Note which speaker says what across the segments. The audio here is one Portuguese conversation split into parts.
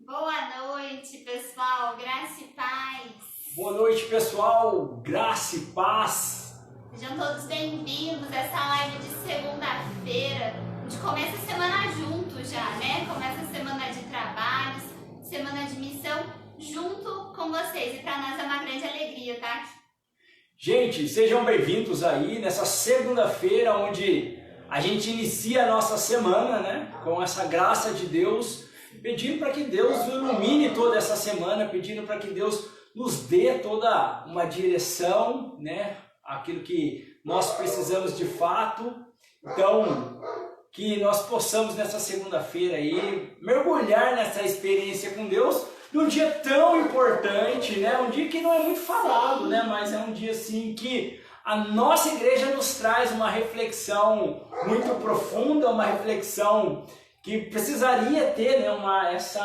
Speaker 1: Boa noite, pessoal. Graça e paz.
Speaker 2: Boa noite, pessoal. Graça e paz.
Speaker 1: Sejam todos bem-vindos a essa live de segunda-feira. A gente começa a semana junto já, né? Começa a semana de trabalhos, semana de missão junto com vocês. E para nós é uma grande alegria estar aqui.
Speaker 2: Gente, sejam bem-vindos aí nessa segunda-feira, onde a gente inicia a nossa semana, né? Com essa graça de Deus, pedindo para que Deus ilumine toda essa semana, pedindo para que Deus nos dê toda uma direção, né? Aquilo que nós precisamos de fato. Então, que nós possamos nessa segunda-feira aí mergulhar nessa experiência com Deus, num dia tão importante, né? Um dia que não é muito falado, né? Mas é um dia assim que a nossa igreja nos traz uma reflexão muito profunda, uma reflexão que precisaria ter, né?
Speaker 1: Esse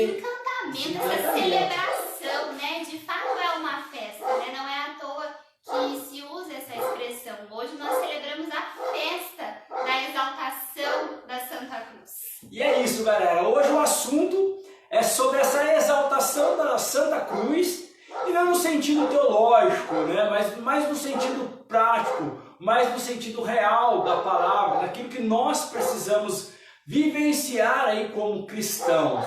Speaker 1: encantamento, essa celebração, né? De fato é uma festa, né? Não é à toa que se usa essa expressão. Hoje nós celebramos a festa da exaltação da Santa Cruz.
Speaker 2: E é isso, galera. Hoje o assunto é sobre essa exaltação da Santa Cruz, e não no sentido teológico, né? Mas no sentido prático, mais no sentido real da palavra, daquilo que nós precisamos vivenciar aí como cristãos.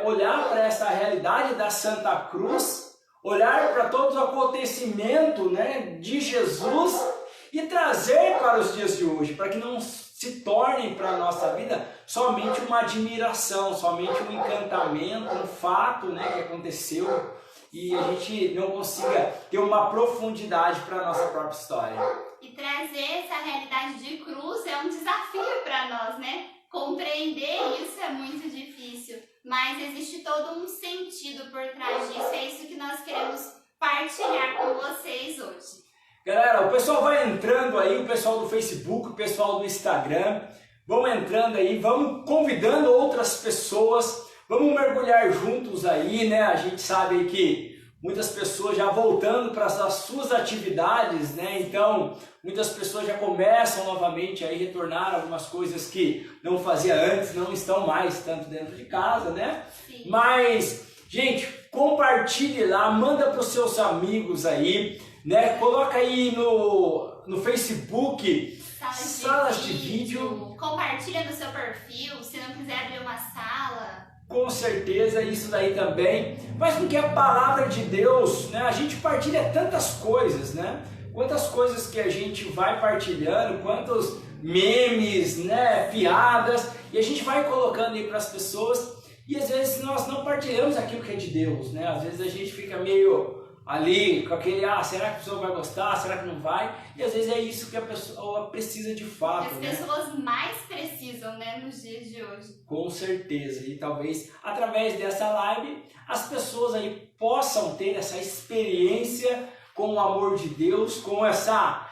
Speaker 2: Olhar para essa realidade da Santa Cruz, olhar para todo o acontecimento, né, de Jesus e trazer para os dias de hoje, para que não se tornem para a nossa vida somente uma admiração, somente um encantamento, um fato, né, que aconteceu e a gente não consiga ter uma profundidade para a nossa própria história.
Speaker 1: E trazer essa realidade de cruz é um desafio para nós, né? Compreender isso é muito difícil, mas existe todo um sentido por trás disso, é isso que nós queremos partilhar com vocês hoje.
Speaker 2: Galera, o pessoal vai entrando aí, o pessoal do Facebook, o pessoal do Instagram, vão entrando aí, vamos convidando outras pessoas, vamos mergulhar juntos aí, né? A gente sabe aí que muitas pessoas já voltando para as suas atividades, né? Então, muitas pessoas já começam novamente a retornar algumas coisas que não fazia antes, não estão mais tanto dentro de casa, né?
Speaker 1: Sim.
Speaker 2: Mas, gente, compartilhe lá, manda para os seus amigos aí, né? Coloca aí no Facebook, salas de vídeo.
Speaker 1: Compartilha no seu perfil, se não quiser abrir uma sala.
Speaker 2: Com certeza, isso daí também faz com que a palavra de Deus, né? A gente partilha tantas coisas, né? Quantas coisas que a gente vai partilhando, quantos memes, né? Piadas, e a gente vai colocando aí para as pessoas, e às vezes nós não partilhamos aquilo que é de Deus, né? Às vezes a gente fica meio ali com aquele, será que a pessoa vai gostar, será que não vai? E às vezes é isso que a pessoa precisa de fato,
Speaker 1: As
Speaker 2: né?
Speaker 1: pessoas mais precisam, né, nos dias de hoje.
Speaker 2: Com certeza, e talvez através dessa live as pessoas aí possam ter essa experiência com o amor de Deus, com essa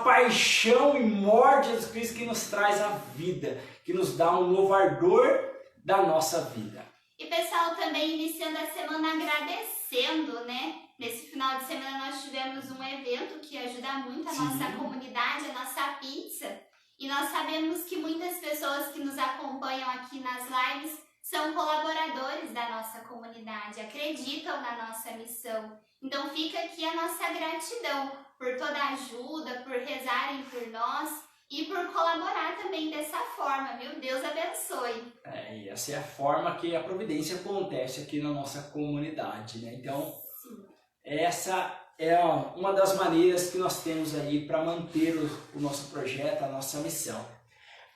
Speaker 2: paixão e morte de Jesus Cristo que nos traz a vida, que nos dá um novo ardor da nossa vida.
Speaker 1: E pessoal, também iniciando a semana agradecendo, né? Nesse final de semana nós tivemos um evento que ajuda muito a nossa comunidade, a nossa pizza. E nós sabemos que muitas pessoas que nos acompanham aqui nas lives são colaboradores da nossa comunidade, acreditam na nossa missão. Então fica aqui a nossa gratidão por toda a ajuda, por rezarem por nós e por colaborar também dessa forma, viu? Deus abençoe.
Speaker 2: E essa é a forma que a providência acontece aqui na nossa comunidade, né? Então, essa é uma das maneiras que nós temos aí para manter o nosso projeto, a nossa missão.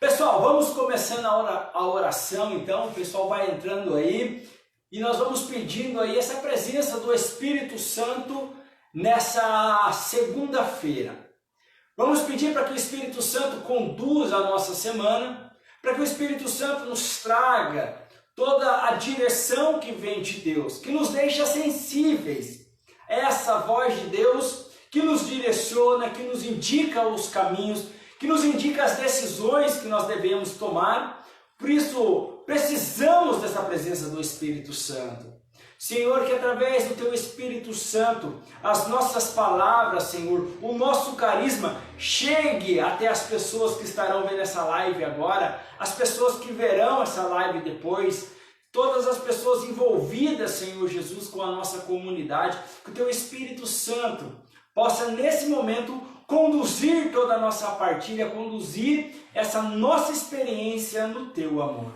Speaker 2: Pessoal, vamos começando a oração, então, o pessoal vai entrando aí e nós vamos pedindo aí essa presença do Espírito Santo nessa segunda-feira. Vamos pedir para que o Espírito Santo conduza a nossa semana, para que o Espírito Santo nos traga toda a direção que vem de Deus, que nos deixa sensíveis a essa voz de Deus que nos direciona, que nos indica os caminhos, que nos indica as decisões que nós devemos tomar. Por isso, precisamos dessa presença do Espírito Santo. Senhor, que através do Teu Espírito Santo, as nossas palavras, Senhor, o nosso carisma chegue até as pessoas que estarão vendo essa live agora, as pessoas que verão essa live depois, todas as pessoas envolvidas, Senhor Jesus, com a nossa comunidade, que o Teu Espírito Santo possa nesse momento conduzir toda a nossa partilha, conduzir essa nossa experiência no Teu amor.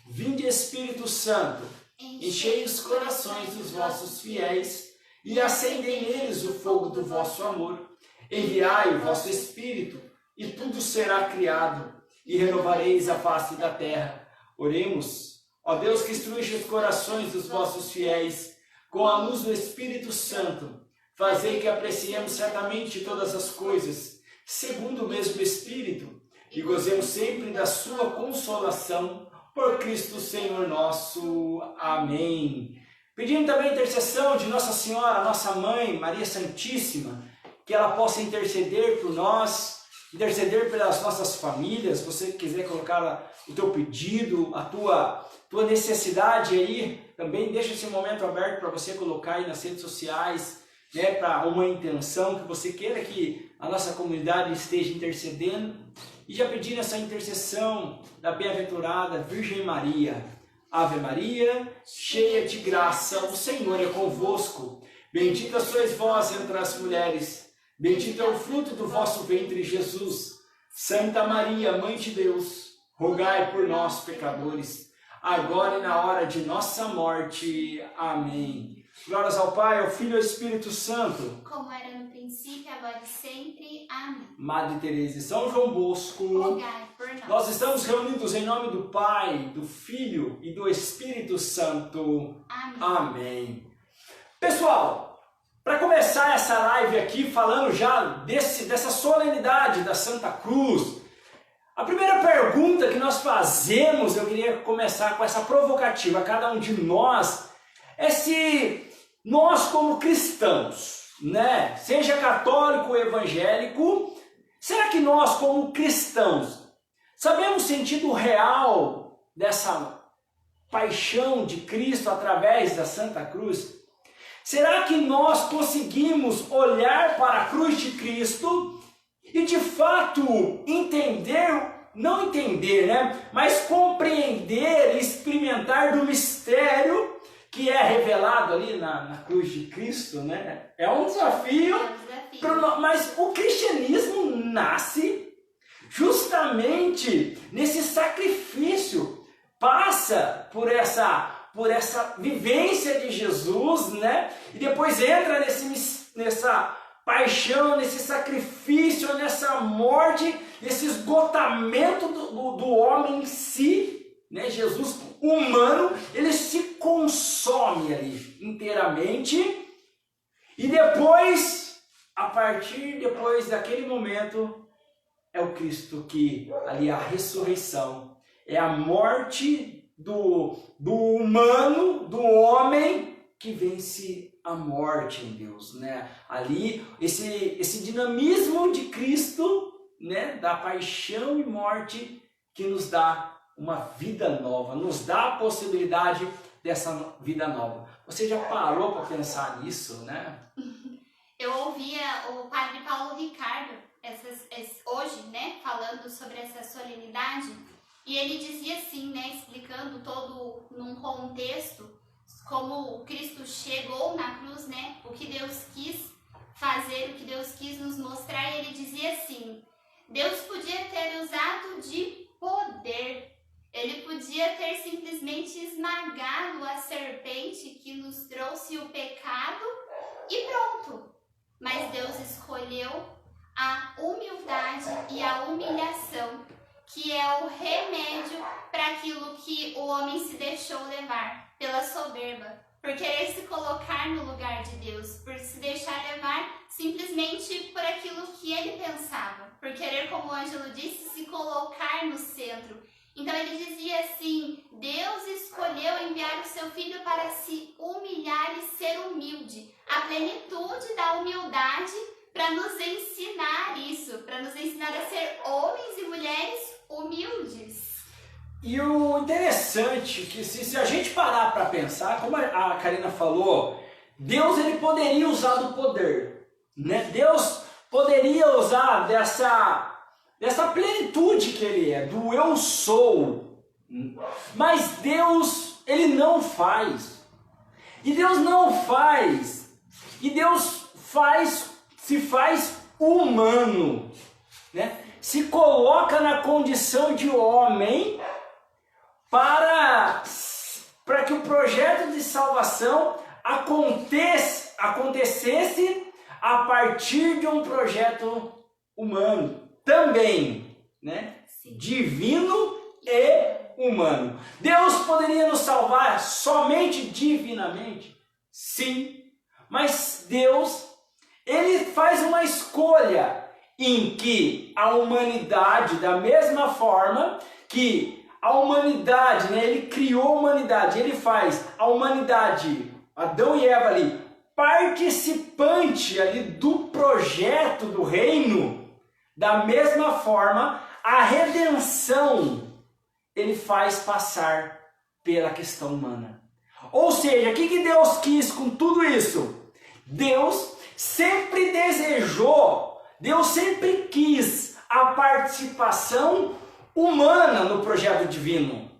Speaker 2: Vinde, Espírito Santo, enchei os corações dos vossos fiéis e acendei neles o fogo do vosso amor. Enviai o vosso Espírito e tudo será criado e renovareis a face da terra. Oremos. Ó Deus, que instruísse os corações dos vossos fiéis com a luz do Espírito Santo, fazei que apreciemos certamente todas as coisas, segundo o mesmo Espírito, e gozemos sempre da sua consolação, por Cristo Senhor nosso. Amém. Pedindo também a intercessão de Nossa Senhora, nossa Mãe, Maria Santíssima, que ela possa interceder por nós, interceder pelas nossas famílias. Se você quiser colocar o teu pedido, a tua necessidade aí, também deixa esse momento aberto para você colocar aí nas redes sociais, né, para uma intenção que você queira que a nossa comunidade esteja intercedendo, e já pedindo essa intercessão da bem-aventurada Virgem Maria. Ave Maria, cheia de graça, o Senhor é convosco. Bendita sois vós entre as mulheres, bendito é o fruto do vosso ventre, Jesus. Santa Maria, Mãe de Deus, rogai por nós, pecadores, agora e na hora de nossa morte. Amém. Glórias ao Pai, ao Filho e ao Espírito Santo,
Speaker 1: como era no princípio, agora e sempre. Amém.
Speaker 2: Madre Teresa e São João Bosco,
Speaker 1: rogai por nós.
Speaker 2: Nós estamos reunidos em nome do Pai, do Filho e do Espírito Santo.
Speaker 1: Amém.
Speaker 2: Amém. Pessoal, para começar essa live aqui, falando já dessa solenidade da Santa Cruz, a primeira pergunta que nós fazemos, eu queria começar com essa provocativa a cada um de nós, é se nós como cristãos, né, seja católico ou evangélico, será que nós como cristãos sabemos o sentido real dessa paixão de Cristo através da Santa Cruz? Será que nós conseguimos olhar para a cruz de Cristo e de fato entender, não entender, né, mas compreender e experimentar do mistério que é revelado ali na cruz de Cristo, né? É um desafio, mas o cristianismo nasce justamente nesse sacrifício, passa por essa vivência de Jesus, né? E depois entra nessa paixão, nesse sacrifício, nessa morte, nesse esgotamento do homem em si, né? Jesus humano, ele se consome ali inteiramente, e depois, depois daquele momento, é o Cristo que, ali a ressurreição, é a morte do humano, do homem, que vence a morte em Deus, né? Ali, esse dinamismo de Cristo, né? Da paixão e morte, que nos dá uma vida nova, nos dá a possibilidade dessa vida nova. Você já parou para pensar nisso, né?
Speaker 1: Eu ouvia o Padre Paulo Ricardo hoje, né, falando sobre essa solenidade, e ele dizia assim, né, explicando todo num contexto como Cristo chegou na cruz, né, o que Deus quis fazer, o que Deus quis nos mostrar, e ele dizia assim: Deus podia ter usado de poder, ele podia ter simplesmente esmagado a serpente que nos trouxe o pecado e pronto. Mas Deus escolheu a humildade e a humilhação, que é o remédio para aquilo que o homem se deixou levar pela soberba, por querer se colocar no lugar de Deus, por se deixar levar simplesmente por aquilo que ele pensava, por querer, como o Ângelo disse, se colocar no centro. Então ele dizia assim: Deus escolheu enviar o seu Filho para se humilhar e ser humilde, a plenitude da humildade, para nos ensinar isso, para nos ensinar a ser homens e mulheres humildes.
Speaker 2: E o interessante é que se a gente parar para pensar, como a Karina falou, Deus ele poderia usar do poder, né? Deus poderia usar dessa plenitude que ele é, do eu sou. Mas Deus ele não faz. E Deus não faz. E Deus se faz humano, né? Se coloca na condição de homem para que o projeto de salvação acontecesse a partir de um projeto humano também, né?
Speaker 1: Sim.
Speaker 2: Divino e humano. Deus poderia nos salvar somente divinamente? Sim, mas Deus, ele faz uma escolha em que a humanidade, da mesma forma que a humanidade, né, ele criou a humanidade, ele faz a humanidade, Adão e Eva ali, participante ali do projeto do reino, da mesma forma, a redenção ele faz passar pela questão humana. Ou seja, o que Deus quis com tudo isso? Deus sempre desejou, Deus sempre quis a participação humana no projeto divino.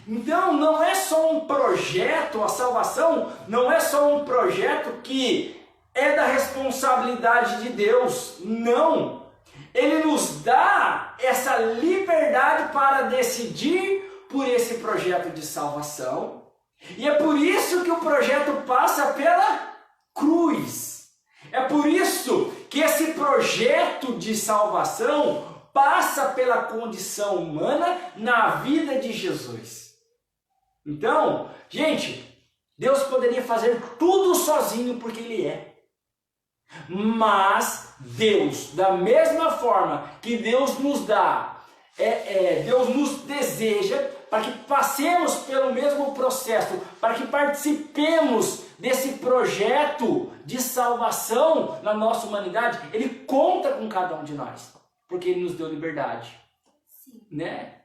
Speaker 2: Então não é só um projeto, a salvação não é só um projeto que é da responsabilidade de Deus, não. Ele nos dá essa liberdade para decidir por esse projeto de salvação. E é por isso que o projeto passa pela cruz. É por isso que esse projeto de salvação passa pela condição humana na vida de Jesus. Então, gente, Deus poderia fazer tudo sozinho porque Ele é. Mas Deus, da mesma forma que Deus nos dá, Deus nos deseja para que passemos pelo mesmo processo, para que participemos desse projeto de salvação na nossa humanidade. Ele conta com cada um de nós, porque Ele nos deu liberdade.
Speaker 1: Sim.
Speaker 2: Né?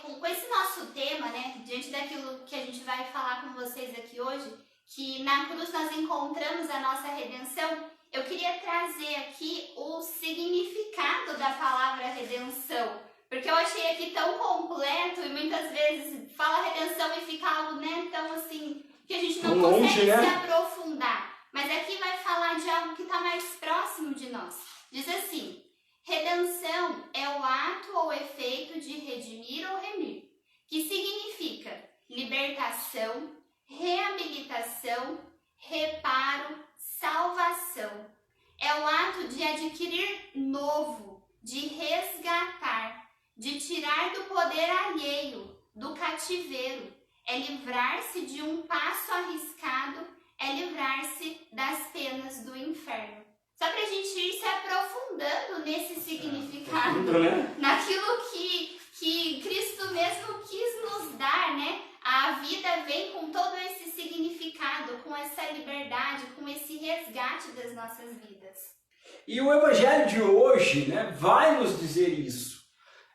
Speaker 1: Com esse nosso tema, né, diante daquilo que a gente vai falar com vocês aqui hoje, que na cruz nós encontramos a nossa redenção, eu queria trazer aqui o significado da palavra redenção, porque eu achei aqui tão completo e muitas vezes fala redenção e fica algo, né, tão assim, que a gente não consegue se aprofundar. Mas aqui vai falar de algo que está mais próximo de nós. Diz assim: redenção é o ato ou efeito de redimir ou remir, que significa libertação, reabilitação, reparo, salvação. É o ato de adquirir novo, de resgatar, de tirar do poder alheio, do cativeiro. É livrar-se de um passo arriscado, é livrar-se das penas do inferno. Só para a gente ir se aprofundando nesse significado, naquilo que Cristo mesmo quis nos dar, né? A vida vem com todo esse significado, com essa liberdade, com esse resgate das nossas vidas.
Speaker 2: E o Evangelho de hoje, né, vai nos dizer isso.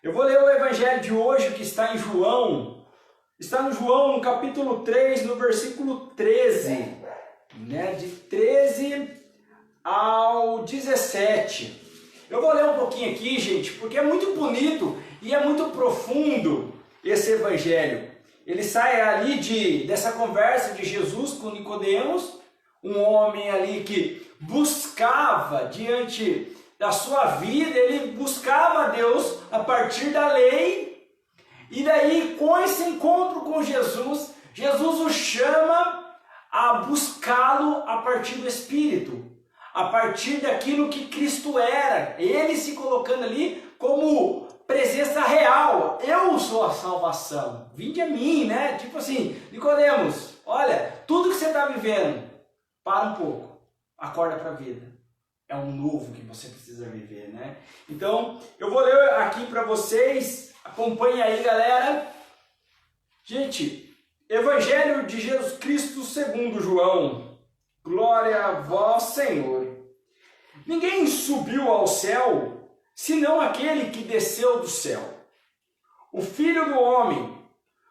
Speaker 2: Eu vou ler o Evangelho de hoje que está em João. Está no João, no capítulo 3, no versículo 13. Né, de 13 ao 17. Eu vou ler um pouquinho aqui, gente, porque é muito bonito e é muito profundo esse Evangelho. Ele sai ali dessa conversa de Jesus com Nicodemos, um homem ali que buscava diante da sua vida, ele buscava Deus a partir da lei, e daí com esse encontro com Jesus, Jesus o chama a buscá-lo a partir do Espírito, a partir daquilo que Cristo era, ele se colocando ali como presença real. Eu sou a salvação, vinde a mim, né? Tipo assim, Nicodemos, olha, tudo que você está vivendo, para um pouco, acorda para a vida. É um novo que você precisa viver, né? Então, eu vou ler aqui para vocês, acompanhe aí, galera. Gente, Evangelho de Jesus Cristo segundo João, glória a vós, Senhor. Ninguém subiu ao céu, senão aquele que desceu do céu, o Filho do Homem.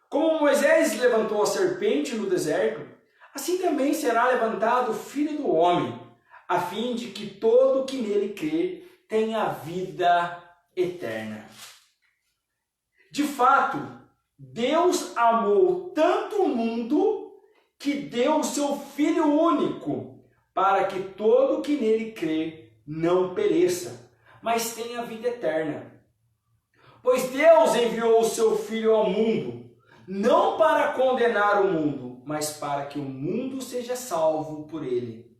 Speaker 2: Como Moisés levantou a serpente no deserto, assim também será levantado o Filho do Homem, a fim de que todo que nele crê tenha vida eterna. De fato, Deus amou tanto o mundo que deu o seu Filho único, para que todo que nele crê não pereça, mas tenha vida eterna. Pois Deus enviou o seu Filho ao mundo, não para condenar o mundo, mas para que o mundo seja salvo por ele.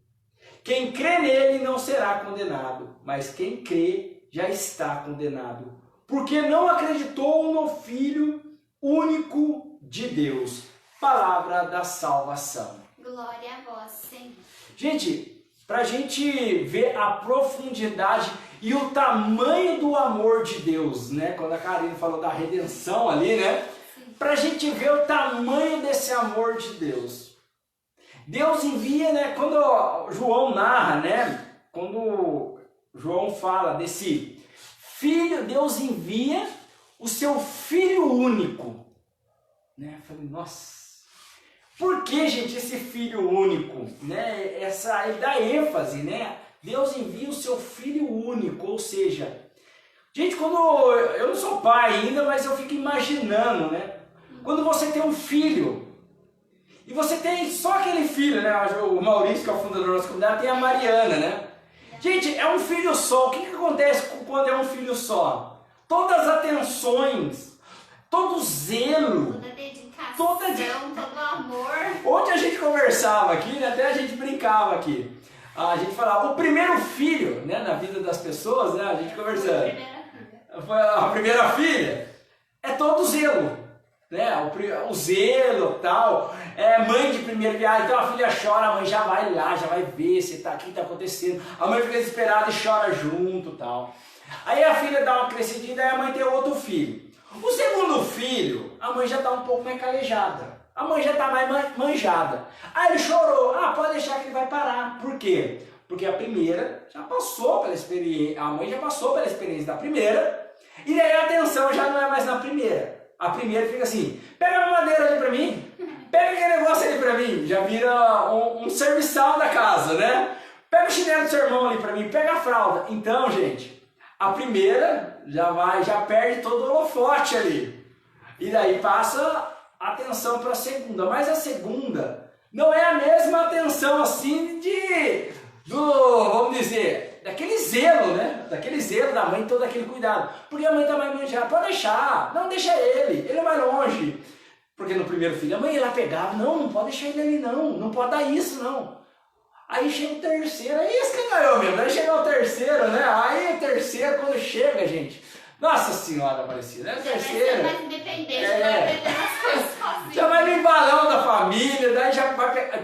Speaker 2: Quem crê nele não será condenado, mas quem crê já está condenado, porque não acreditou no Filho único de Deus. Palavra da salvação.
Speaker 1: Glória a vós, Senhor.
Speaker 2: Gente, para a gente ver a profundidade e o tamanho do amor de Deus, né? Quando a Karine falou da redenção ali, né? Para a gente ver o tamanho desse amor de Deus. Deus envia, né? Quando João narra, né? Quando João fala desse filho, Deus envia o seu Filho único. Né? Eu falei, nossa, por que, gente, esse Filho único? Né? Ele dá ênfase, né? Deus envia o seu Filho único, ou seja, gente, quando eu não sou pai ainda, mas eu fico imaginando, né? Quando você tem um filho, e você tem só aquele filho, né? O Maurício, que é o fundador da nossa comunidade, tem a Mariana, né? Gente, é um filho só. O que acontece quando é um filho só? Todas as atenções, todo o zelo,
Speaker 1: toda dedicação, todo amor.
Speaker 2: Ontem a gente conversava aqui, né? Até a gente brincava aqui. A gente falava, o primeiro filho, né, na vida das pessoas, né? A gente conversando. Foi a primeira filha. É todo o zelo. Né, o zelo, tal, mãe de primeira viagem, então a filha chora, a mãe já vai lá, já vai ver se o que está acontecendo, a mãe fica desesperada e chora junto, tal. Aí a filha dá uma crescidinha e a mãe tem outro filho. O segundo filho, a mãe já está um pouco mais calejada, a mãe já está mais manjada. Aí ele chorou, pode deixar que ele vai parar. Por quê? Porque a primeira já passou pela experiência, a mãe já passou pela experiência da primeira, e daí a atenção já não é mais na primeira. A primeira fica assim, pega a madeira ali pra mim, pega aquele negócio ali pra mim, já vira um serviçal da casa, né? Pega o chinelo do seu irmão ali pra mim, pega a fralda. Então, gente, a primeira já perde todo o holofote ali. E daí passa a atenção para a segunda. Mas a segunda não é a mesma atenção assim vamos dizer, daquele zelo, né? Daquele zelo da mãe, todo aquele cuidado. Porque a mãe tá mais manjada. Pode deixar, não deixa ele vai longe. Porque no primeiro filho, a mãe ia lá pegava, não pode deixar ele ali não pode dar isso não. Aí chega o terceiro, aí esse que ganhou mesmo, aí chega o terceiro, né? Aí o terceiro, quando chega, gente, nossa senhora Aparecida, né? O terceiro.
Speaker 1: Vai ser mais independente, vai aprender as coisas sozinho.
Speaker 2: Já vai no embalão da família, daí já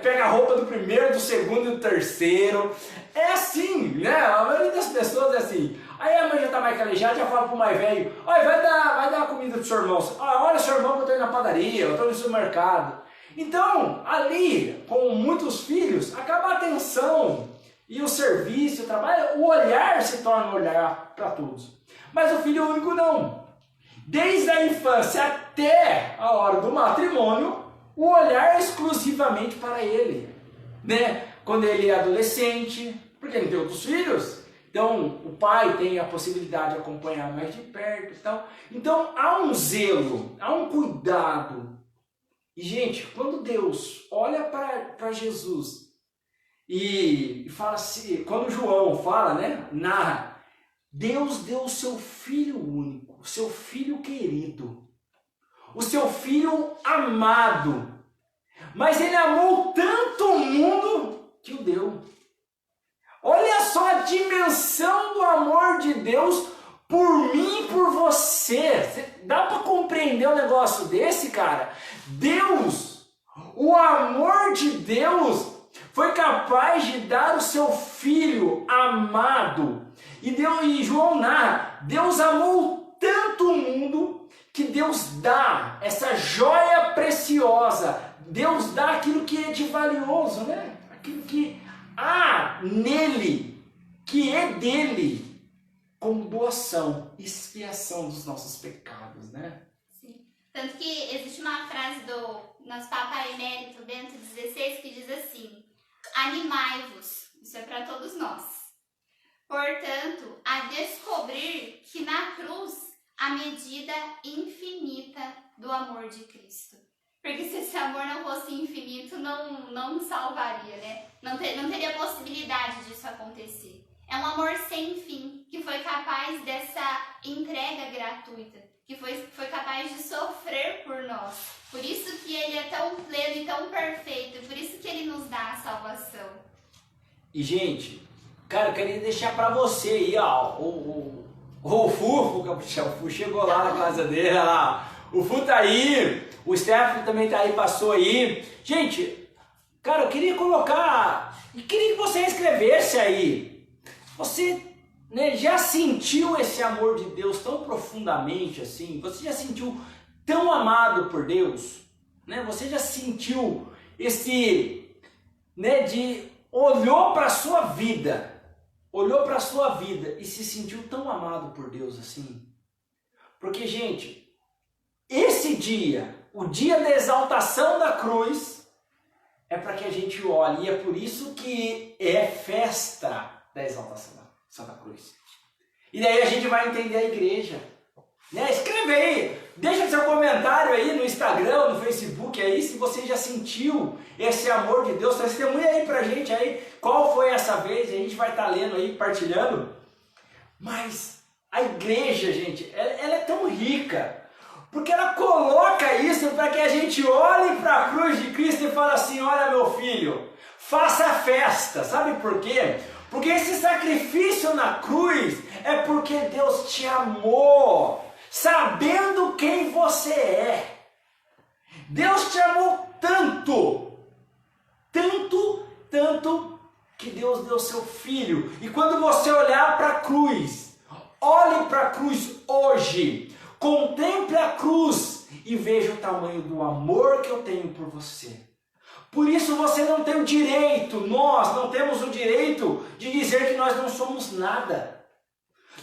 Speaker 2: pega a roupa do primeiro, do segundo e do terceiro. É assim, né? A maioria das pessoas é assim. Aí a mãe já tá mais calejada, já fala pro mais velho, olha, vai dar comida pro seu irmão. Olha, seu irmão, que eu tô indo na padaria, eu tô no supermercado. Então, ali, com muitos filhos, acaba a atenção e o serviço, o trabalho, o olhar se torna um olhar para todos. Mas o filho único não. Desde a infância até a hora do matrimônio, o olhar é exclusivamente para ele. Né? Quando ele é adolescente, porque ele tem outros filhos, então o pai tem a possibilidade de acompanhar mais de perto e tal. Então há um zelo, há um cuidado. E, gente, quando Deus olha para Jesus e fala assim, quando João fala, né, narra, Deus deu o seu Filho único, o seu Filho querido, o seu Filho amado, mas ele amou tanto o mundo que o deu. Olha só a dimensão do amor de Deus por mim e por você. Dá para compreender um negócio desse, cara? Deus, o amor de Deus foi capaz de dar o seu Filho amado. E João narra, Deus amou tanto o mundo que Deus dá essa joia preciosa. Deus dá aquilo que é de valioso, né? Aquilo que há nele, que é dele, como doação, expiação dos nossos pecados, né?
Speaker 1: Sim. Tanto que existe uma frase do nosso Papa Emérito Bento XVI que diz assim: animai-vos, isso é para todos nós. Portanto, a descobrir que na cruz a medida infinita do amor de Cristo. Porque se esse amor não fosse infinito, não nos salvaria, né? Não teria possibilidade disso acontecer. É um amor sem fim, que foi capaz dessa entrega gratuita, que foi capaz de sofrer por nós. Por isso que ele é tão pleno e tão perfeito, por isso que ele nos dá a salvação.
Speaker 2: E, gente, cara, eu queria deixar pra você aí, ó, o Fu chegou lá na casa dele, olha lá. O Fu tá aí, o Stefano também tá aí, passou aí. Gente, cara, eu queria que você escrevesse aí. Você, né, já sentiu esse amor de Deus tão profundamente assim? Você já sentiu tão amado por Deus? Né? Você já sentiu olhou para sua vida e se sentiu tão amado por Deus assim? Porque, gente, esse dia, o dia da exaltação da cruz, é para que a gente olhe, e é por isso que é festa da exaltação da cruz. E daí a gente vai entender a igreja. Né? Escreve aí, deixa seu comentário aí no Instagram, no Facebook aí, se você já sentiu esse amor de Deus. Testemunha aí pra gente aí, qual foi essa vez, a gente vai estar lendo aí, partilhando. Mas a igreja, gente, ela é tão rica, porque ela coloca isso para que a gente olhe para a cruz de Cristo e fale assim: olha, meu filho, faça festa. Sabe por quê? Porque esse sacrifício na cruz é porque Deus te amou, sabendo quem você é. Deus te amou tanto, que Deus deu seu Filho. E quando você olhar para a cruz, olhe para a cruz hoje, contemple a cruz e veja o tamanho do amor que eu tenho por você. Por isso você não tem o direito, nós não temos o direito de dizer que nós não somos nada.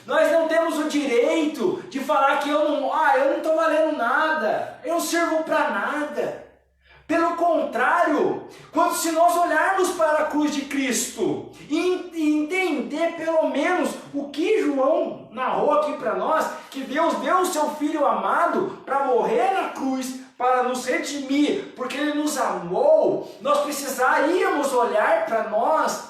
Speaker 2: Nós não temos o direito de falar que eu não estou valendo nada, eu não sirvo para nada. Pelo contrário, se nós olharmos para a cruz de Cristo e entender pelo menos o que João narrou aqui para nós, que Deus deu o seu Filho amado para morrer na cruz, para nos redimir, porque Ele nos amou, nós precisaríamos olhar para nós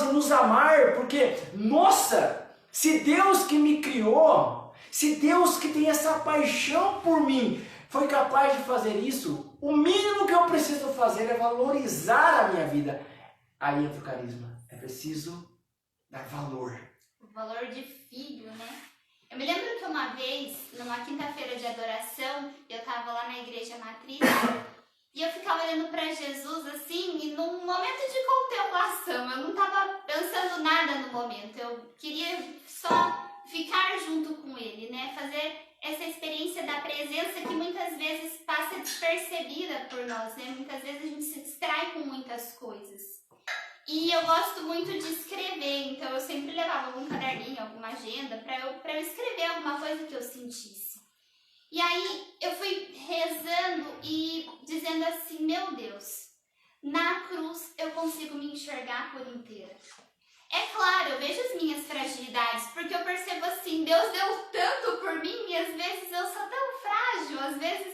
Speaker 2: e nos amar, porque, nossa, se Deus que me criou, se Deus que tem essa paixão por mim, foi capaz de fazer isso, o mínimo que eu preciso fazer é valorizar a minha vida. Aí entra o carisma, é preciso dar valor.
Speaker 1: O valor de filho, né? Eu me lembro que uma vez, numa quinta-feira de adoração, eu estava lá na igreja matriz e eu ficava olhando para Jesus assim, e num momento de contemplação, eu não estava pensando nada no momento, eu queria só ficar junto com Ele, né? Fazer essa experiência da presença que muitas vezes passa despercebida por nós, né? Muitas vezes a gente se distrai com muitas coisas. E eu gosto muito de escrever, então eu sempre levava algum caderninho, alguma agenda, para eu escrever alguma coisa que eu sentisse. E aí eu fui rezando e dizendo assim: meu Deus, na cruz eu consigo me enxergar por inteira. É claro, eu vejo as minhas fragilidades, porque eu percebo assim, Deus deu tanto por mim e às vezes eu sou tão frágil, às vezes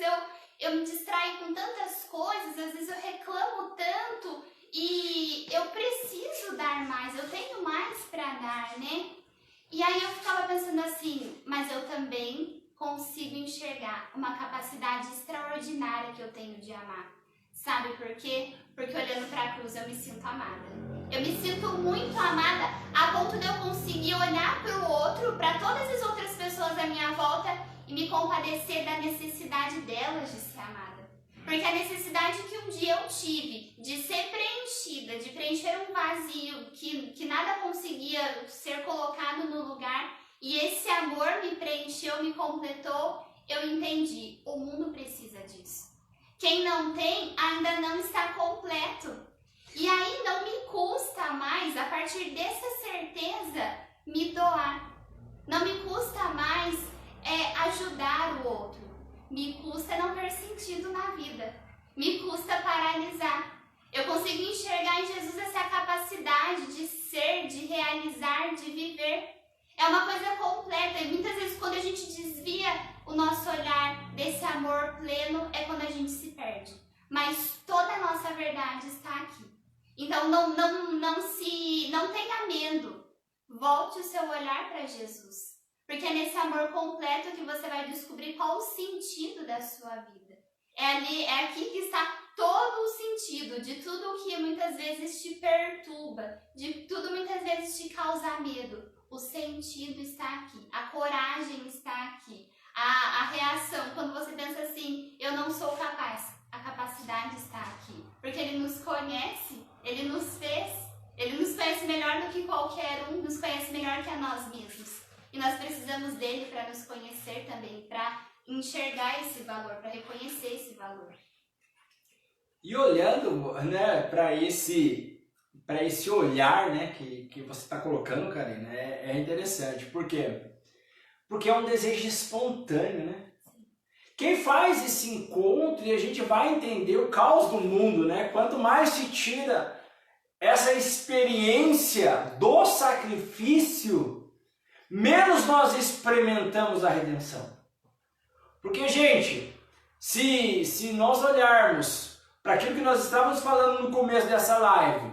Speaker 1: eu me distraio com tantas coisas, às vezes eu reclamo tanto. E eu preciso dar mais, eu tenho mais para dar, né? E aí eu ficava pensando assim, mas eu também consigo enxergar uma capacidade extraordinária que eu tenho de amar. Sabe por quê? Porque olhando para a cruz eu me sinto amada. Eu me sinto muito amada a ponto de eu conseguir olhar para o outro, para todas as outras pessoas à minha volta e me compadecer da necessidade delas de ser amada. Porque a necessidade que um dia eu tive de ser preenchida, de preencher um vazio que nada conseguia ser colocado no lugar, e esse amor me preencheu, me completou, eu entendi, o mundo precisa disso. Quem não tem ainda não está completo. E aí não me custa mais, a partir dessa certeza, me doar. Não me custa mais ajudar o outro. Me custa não ter sentido na vida. Me custa paralisar. Eu consigo enxergar em Jesus essa capacidade de ser, de realizar, de viver. É uma coisa completa. E muitas vezes quando a gente desvia o nosso olhar desse amor pleno é quando a gente se perde. Mas toda a nossa verdade está aqui. Então não tenha medo. Volte o seu olhar para Jesus. Porque é nesse amor completo que você vai descobrir qual o sentido da sua vida. É aqui que está todo o sentido de tudo que muitas vezes te perturba, de tudo muitas vezes te causa medo. O sentido está aqui, a coragem está aqui, a reação, quando você pensa assim, eu não sou capaz, a capacidade está aqui. Porque Ele nos conhece, Ele nos fez, Ele nos conhece melhor do que qualquer um, nos conhece melhor que a nós mesmos. E nós precisamos dele para nos conhecer também, para enxergar esse valor, para reconhecer esse valor.
Speaker 2: E olhando, né, para esse olhar, né, que você está colocando, Karina, é interessante. Por quê? Porque é um desejo espontâneo, né? Quem faz esse encontro, e a gente vai entender o caos do mundo, né? Quanto mais se tira essa experiência do sacrifício, menos nós experimentamos a redenção. Porque, gente, se nós olharmos para aquilo que nós estávamos falando no começo dessa live,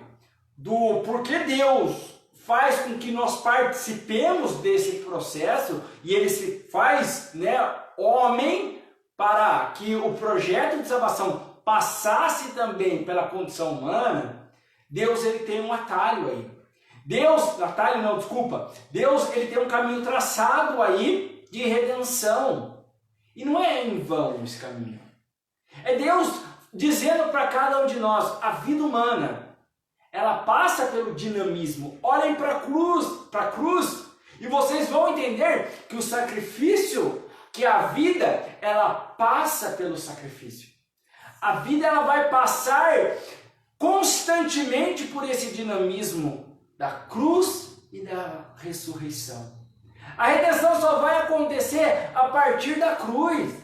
Speaker 2: do porquê Deus faz com que nós participemos desse processo, e Ele se faz, né, homem, para que o projeto de salvação passasse também pela condição humana, Deus ele tem um atalho aí. Deus ele tem um caminho traçado aí de redenção. E não é em vão esse caminho. É Deus dizendo para cada um de nós, a vida humana, ela passa pelo dinamismo. Olhem para a cruz, e vocês vão entender que o sacrifício, que a vida, ela passa pelo sacrifício. A vida, ela vai passar constantemente por esse dinamismo da cruz e da ressurreição. A redenção só vai acontecer a partir da cruz.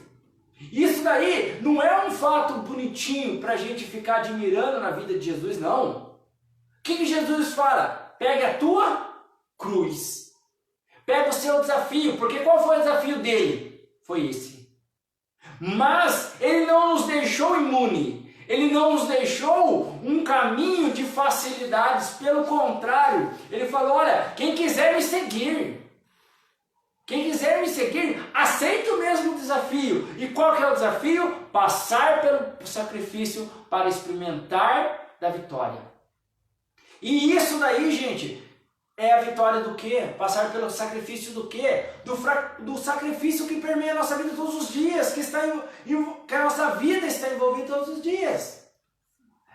Speaker 2: Isso daí não é um fato bonitinho para a gente ficar admirando na vida de Jesus, não. O que Jesus fala? Pega a tua cruz. Pega o seu desafio, porque qual foi o desafio dele? Foi esse. Mas ele não nos deixou imune. Ele não nos deixou um caminho de facilidades. Pelo contrário, ele falou, olha, quem quiser me seguir, aceita o mesmo desafio. E qual que é o desafio? Passar pelo sacrifício para experimentar da vitória. E isso daí, gente, é a vitória do quê? Passar pelo sacrifício do quê? Do sacrifício que permeia a nossa vida todos os dias, que a nossa vida está envolvida todos os dias.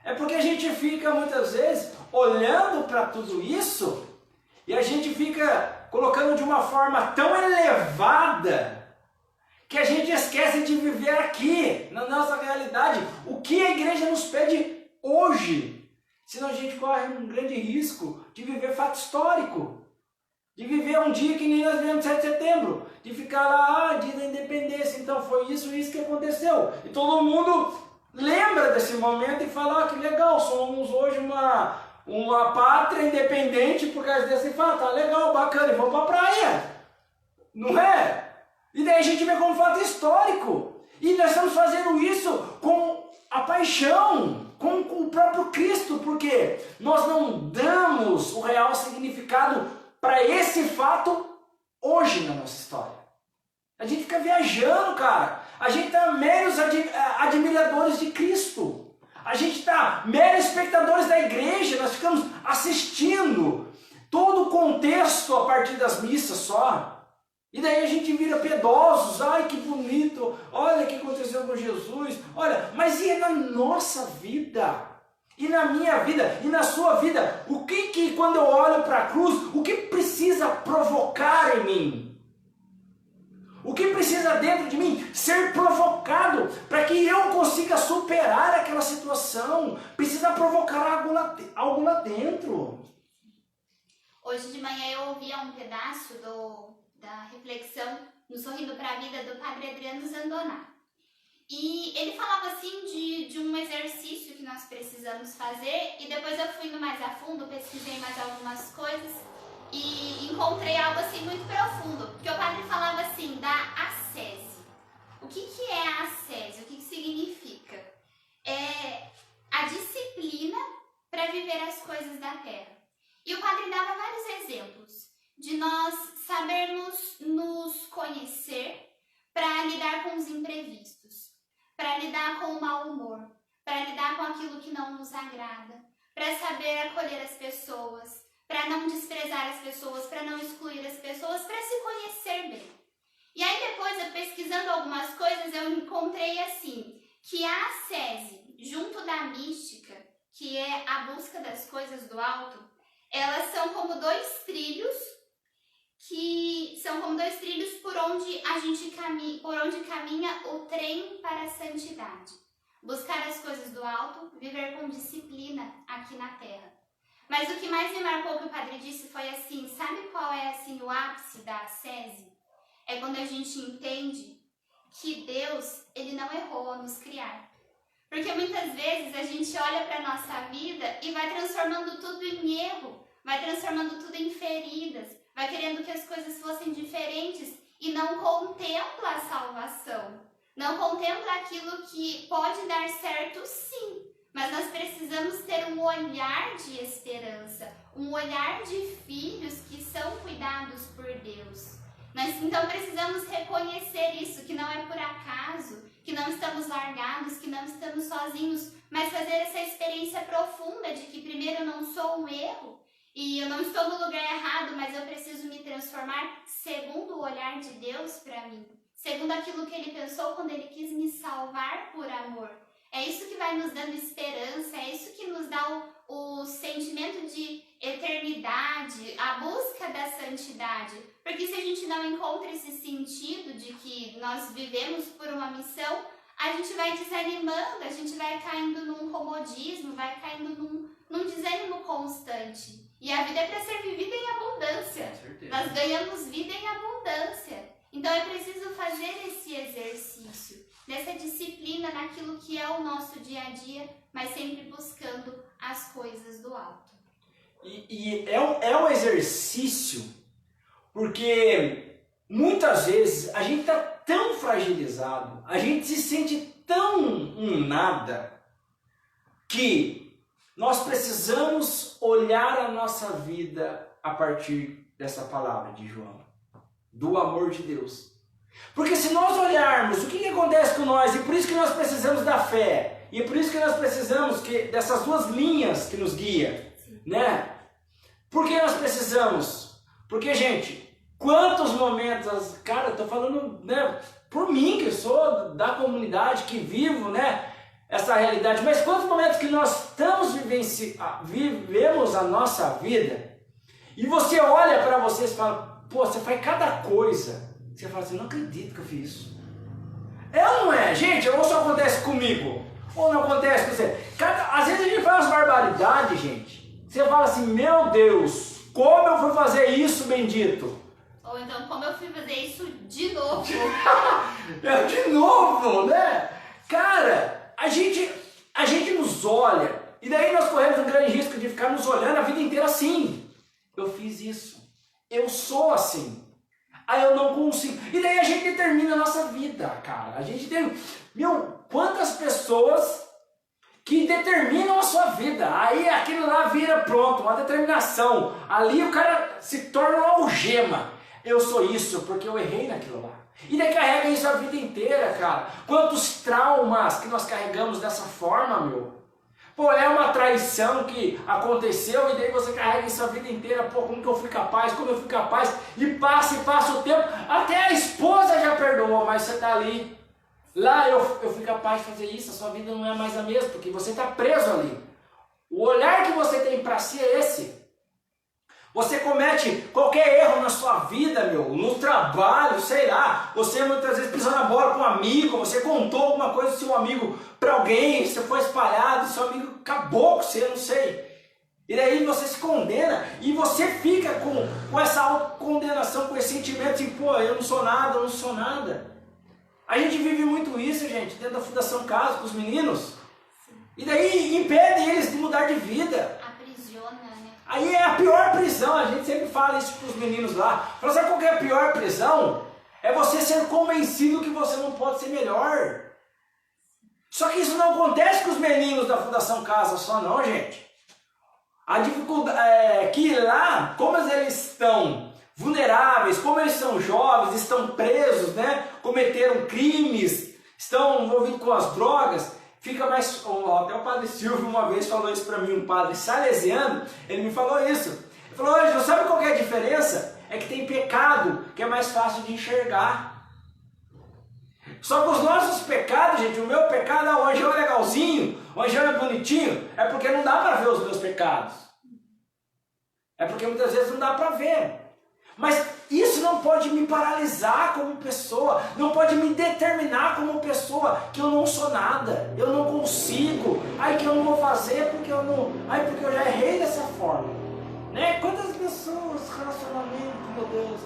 Speaker 2: É porque a gente fica muitas vezes olhando para tudo isso e a gente fica colocando de uma forma tão elevada que a gente esquece de viver aqui, na nossa realidade, o que a igreja nos pede hoje. Senão a gente corre um grande risco de viver fato histórico. De viver um dia que nem nós vivemos 7 de setembro. De ficar lá, dia da independência. Então foi isso que aconteceu. E todo mundo lembra desse momento e fala, que legal, somos hoje uma pátria independente por causa desse fato. Tá legal, bacana, e vamos pra praia. Não é? E daí a gente vê como fato histórico. E nós estamos fazendo isso com a paixão, com o próprio Cristo, porque nós não damos o real significado para esse fato hoje na nossa história. A gente fica viajando, cara. A gente está meros admiradores de Cristo. A gente está meros espectadores da igreja. Nós ficamos assistindo todo o contexto a partir das missas só. E daí a gente vira piedosos, ai que bonito, olha o que aconteceu com Jesus, olha, mas e na nossa vida? E na minha vida? E na sua vida? O que quando eu olho para a cruz, o que precisa provocar em mim? O que precisa dentro de mim ser provocado para que eu consiga superar aquela situação? Precisa provocar algo lá dentro.
Speaker 1: Hoje de manhã eu ouvi um pedaço da reflexão no Sorrindo para a Vida do Padre Adriano Zandoná. E ele falava assim de um exercício que nós precisamos fazer, e depois eu fui indo mais a fundo, pesquisei mais algumas coisas e encontrei algo assim muito profundo, porque o padre falava assim da ascese. O que é a ascese? O que significa? É a disciplina para viver as coisas da terra. E o padre dava vários exemplos de nós sabermos nos conhecer para lidar com os imprevistos, para lidar com o mau humor, para lidar com aquilo que não nos agrada, para saber acolher as pessoas, para não desprezar as pessoas, para não excluir as pessoas, para se conhecer bem. E aí depois, eu pesquisando algumas coisas, eu encontrei assim, que a ascese, junto da mística, que é a busca das coisas do alto, elas são como dois trilhos por onde a gente caminha o trem para a santidade. Buscar as coisas do alto, viver com disciplina aqui na terra. Mas o que mais me marcou que o padre disse foi assim, sabe qual é assim o ápice da ascese? É quando a gente entende que Deus, ele não errou ao nos criar. Porque muitas vezes a gente olha para a nossa vida e vai transformando tudo em erro, vai transformando tudo em feridas, vai querendo que as coisas fossem diferentes e não contempla a salvação. Não contempla aquilo que pode dar certo, sim. Mas nós precisamos ter um olhar de esperança, um olhar de filhos que são cuidados por Deus. Nós então precisamos reconhecer isso, que não é por acaso, que não estamos largados, que não estamos sozinhos, mas fazer essa experiência profunda de que primeiro eu não sou um erro e eu não estou no lugar errado, mas eu preciso me transformar segundo o olhar de Deus para mim, segundo aquilo que Ele pensou quando Ele quis me salvar por amor. É isso que vai nos dando esperança, é isso que nos dá o sentimento de eternidade, a busca da santidade. Porque se a gente não encontra esse sentido de que nós vivemos por uma missão, a gente vai desanimando, a gente vai caindo num comodismo, vai caindo num desânimo constante. E a vida é para ser vivida em abundância. Nós ganhamos vida em abundância. Então é preciso fazer esse exercício, dessa disciplina naquilo que é o nosso dia a dia, mas sempre buscando as coisas do alto.
Speaker 2: E é um exercício, porque muitas vezes a gente está tão fragilizado, a gente se sente tão um nada, que nós precisamos olhar a nossa vida a partir dessa palavra de João, do amor de Deus. Porque se nós olharmos o que acontece com nós, e por isso que nós precisamos da fé, e por isso que nós precisamos dessas duas linhas que nos guiam, né? Por que nós precisamos? Porque, gente, quantos momentos, cara, eu tô falando, né, por mim, que sou da comunidade, que vivo, né, essa realidade, mas quantos momentos que nós vivemos a nossa vida, e você olha para você e fala, pô, você faz cada coisa, você fala assim, não acredito que eu fiz isso. É ou não é? Gente, ou só acontece comigo, ou não acontece com você. Às vezes a gente faz umas barbaridades, gente. Você fala assim, meu Deus, como eu fui fazer isso, bendito?
Speaker 1: Ou então, como eu fui fazer isso de novo?
Speaker 2: De novo, né? Cara, a gente nos olha, e daí nós corremos um grande risco de ficar nos olhando a vida inteira assim. Eu fiz isso, eu sou assim. Aí eu não consigo. E daí a gente determina a nossa vida, cara. A gente tem... quantas pessoas que determinam a sua vida. Aí aquilo lá vira pronto, uma determinação. Ali o cara se torna uma algema. Eu sou isso porque eu errei naquilo lá. E daí carrega isso a vida inteira, cara. Quantos traumas que nós carregamos dessa forma, meu. Pô, é uma traição que aconteceu e daí você carrega isso a vida inteira. Pô, como que eu fui capaz? Como eu fui capaz? E passa o tempo. Até a esposa já perdoou, mas você tá ali. Lá eu fui capaz de fazer isso. A sua vida não é mais a mesma, porque você tá preso ali. O olhar que você tem para si é esse. Você comete qualquer erro na sua vida, meu, no trabalho, sei lá. Você muitas vezes pisou na bola com um amigo, você contou alguma coisa do seu amigo para alguém, você foi espalhado, seu amigo acabou com você, não sei. E daí você se condena e você fica com essa autocondenação, com esse sentimento assim, pô, eu não sou nada, eu não sou nada. A gente vive muito isso, gente, dentro da Fundação Casa, com os meninos. E daí impede eles de mudar de vida.
Speaker 1: Aprisiona, né?
Speaker 2: Aí é a pior prisão, a gente sempre fala isso para os meninos lá. Fala, sabe qual que é a pior prisão? É você ser convencido que você não pode ser melhor. Só que isso não acontece com os meninos da Fundação Casa só não, gente. A dificuldade é que lá, como eles estão vulneráveis, como eles são jovens, estão presos, né? Cometeram crimes, estão envolvidos com as drogas, fica mais... Até o padre Silvio uma vez falou isso para mim, um padre salesiano, ele me falou isso. Ele falou, Ângelo, sabe qual que é a diferença? É que tem pecado que é mais fácil de enxergar. Só que os nossos pecados, gente, o meu pecado, o Angel é legalzinho, o Angel é bonitinho, é porque não dá para ver os meus pecados. É porque muitas vezes não dá para ver. Mas isso não pode me paralisar como pessoa, não pode me determinar como pessoa, que eu não sou nada, eu não consigo, ai que eu não vou fazer porque eu não, ai porque eu já errei dessa forma. Né? Quantas pessoas, relacionamento, meu Deus,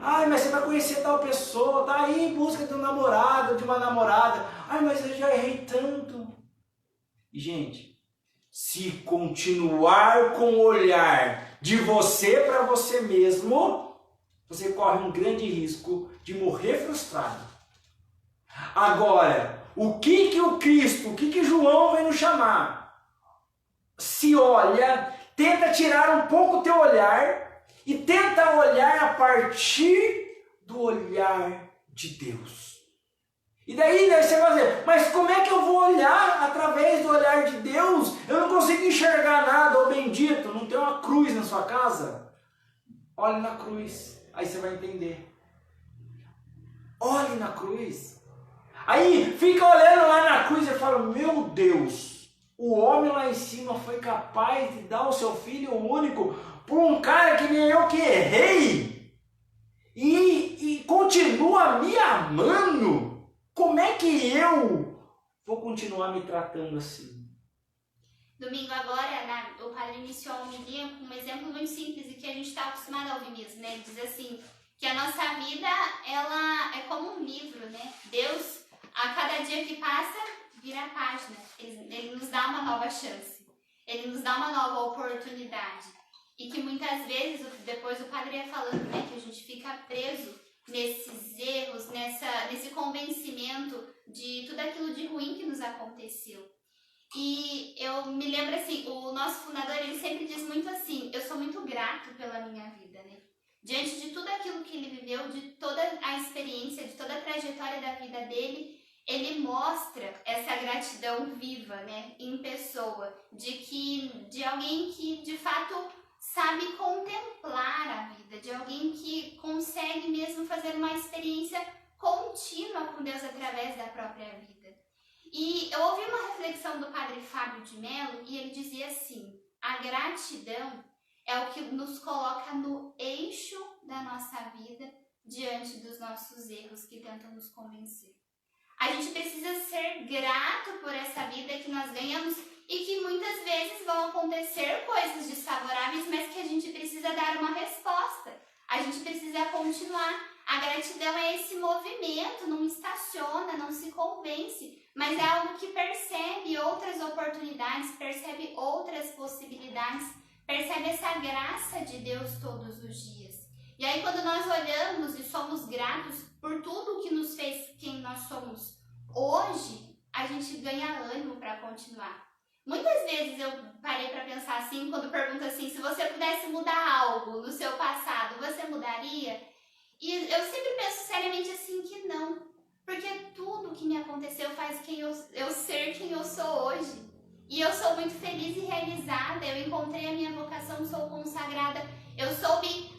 Speaker 2: ai mas você vai conhecer tal pessoa, tá aí em busca de um namorado, de uma namorada, ai mas eu já errei tanto. E gente, se continuar com o olhar de você para você mesmo, você corre um grande risco de morrer frustrado. Agora, o que o Cristo, o que João vem nos chamar? Se olha, tenta tirar um pouco o teu olhar e tenta olhar a partir do olhar de Deus. E daí você vai dizer, mas como é que eu vou olhar através do olhar de Deus? Eu não consigo enxergar nada, ô bendito, não tem uma cruz na sua casa? Olhe na cruz, aí você vai entender. Olhe na cruz. Aí fica olhando lá na cruz e fala, meu Deus, o homem lá em cima foi capaz de dar o seu filho único por um cara que nem eu que errei e continua me amando. Como é que eu vou continuar me tratando assim?
Speaker 1: Domingo agora, o padre iniciou a homilia com um exemplo muito simples e que a gente está acostumado a ouvir mesmo, né? Ele diz assim, que a nossa vida, ela é como um livro, né? Deus, a cada dia que passa, vira a página. Ele nos dá uma nova chance. Ele nos dá uma nova oportunidade. E que muitas vezes, depois o padre ia falando, né? Que a gente fica preso nesses erros, nesse convencimento de tudo aquilo de ruim que nos aconteceu. E eu me lembro assim, o nosso fundador, ele sempre diz muito assim, eu sou muito grato pela minha vida, né? Diante de tudo aquilo que ele viveu, de toda a experiência, de toda a trajetória da vida dele, ele mostra essa gratidão viva, né? Em pessoa, de alguém que de fato sabe contemplar a vida, de alguém que consegue mesmo fazer uma experiência contínua com Deus através da própria vida. E eu ouvi uma reflexão do padre Fábio de Mello e ele dizia assim, a gratidão é o que nos coloca no eixo da nossa vida diante dos nossos erros que tentam nos convencer. A gente precisa ser grato por essa vida que nós ganhamos e que muitas vezes vão acontecer coisas desfavoráveis, mas que a gente precisa dar uma resposta. A gente precisa continuar. A gratidão é esse movimento, não estaciona, não se convence, mas é algo que percebe outras oportunidades, percebe outras possibilidades, percebe essa graça de Deus todos os dias. E aí quando nós olhamos e somos gratos por tudo que nos fez quem nós somos hoje, a gente ganha ânimo para continuar. Muitas vezes eu parei para pensar assim, quando pergunto assim, se você pudesse mudar algo no seu passado, você mudaria? E eu sempre penso seriamente assim que não, porque tudo que me aconteceu faz eu ser quem eu sou hoje. E eu sou muito feliz e realizada, eu encontrei a minha vocação, sou consagrada, eu soube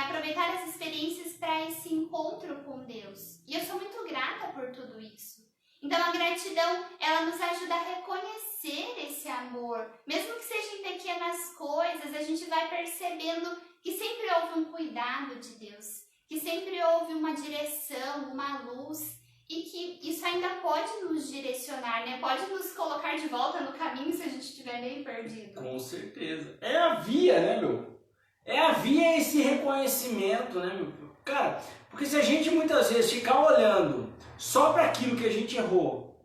Speaker 1: aproveitar as experiências para esse encontro com Deus. E eu sou muito grata por tudo isso. Então a gratidão, ela nos ajuda a reconhecer esse amor. Mesmo que seja em pequenas coisas, a gente vai percebendo que sempre houve um cuidado de Deus, que sempre houve uma direção, uma luz, e que isso ainda pode nos direcionar, né? Pode nos colocar de volta no caminho se a gente estiver meio perdido.
Speaker 2: Com certeza. É a via, né, meu? É a via, esse reconhecimento, né, meu? Cara, porque se a gente muitas vezes ficar olhando só para aquilo que a gente errou,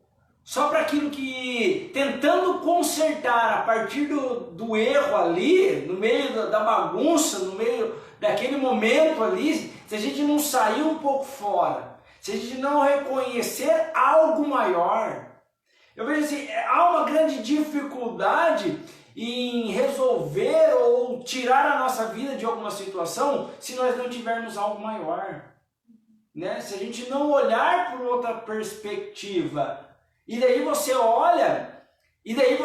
Speaker 2: só para aquilo que... tentando consertar a partir do erro ali, no meio da bagunça, no meio daquele momento ali, se a gente não sair um pouco fora, se a gente não reconhecer algo maior, eu vejo assim, há uma grande dificuldade em resolver ou tirar a nossa vida de alguma situação se nós não tivermos algo maior, né? Se a gente não olhar por outra perspectiva, e daí você olha, e daí